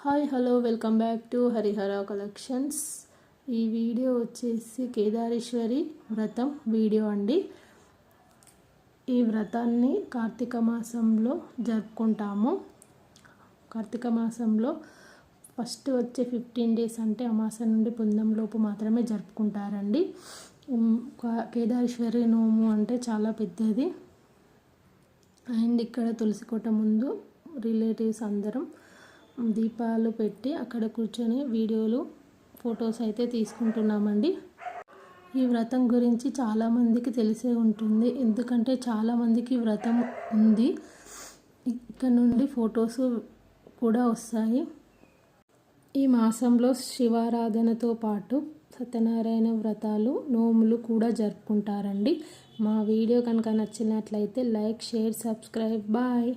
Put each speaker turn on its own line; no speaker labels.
Hi hello welcome back to Harihara collections. ఈ video వచ్చేసి కేదారేశ్వరి వ్రతం వీడియో అండి. ఈ వ్రతాన్ని కార్తీక మాసంలో జరుపుకుంటాము. కార్తీక మాసంలో ఫస్ట్ వచ్చే 15 డేస్ అంటే అమాస నుండి పుందం లోపు మాత్రమే జరుపుకుంటారండి. కేదారేశ్వరి నోము అంటే చాలా పెద్దది. అండ్ ఇక్కడ తులసి కోట ముందు రిలేటివ్స్ అందరం దీపాలు పెట్టి అక్కడ కూర్చొని వీడియోలు ఫొటోస్ అయితే తీసుకుంటున్నామండి. ఈ వ్రతం గురించి చాలామందికి తెలిసే ఉంటుంది, ఎందుకంటే చాలామందికి వ్రతం ఉంది. ఇక్కడ నుండి ఫొటోస్ కూడా వస్తాయి. ఈ మాసంలో శివారాధనతో పాటు సత్యనారాయణ వ్రతాలు నోములు కూడా జరుపుకుంటారండి. మా వీడియో కనుక నచ్చినట్లయితే లైక్, షేర్, సబ్స్క్రైబ్. బాయ్.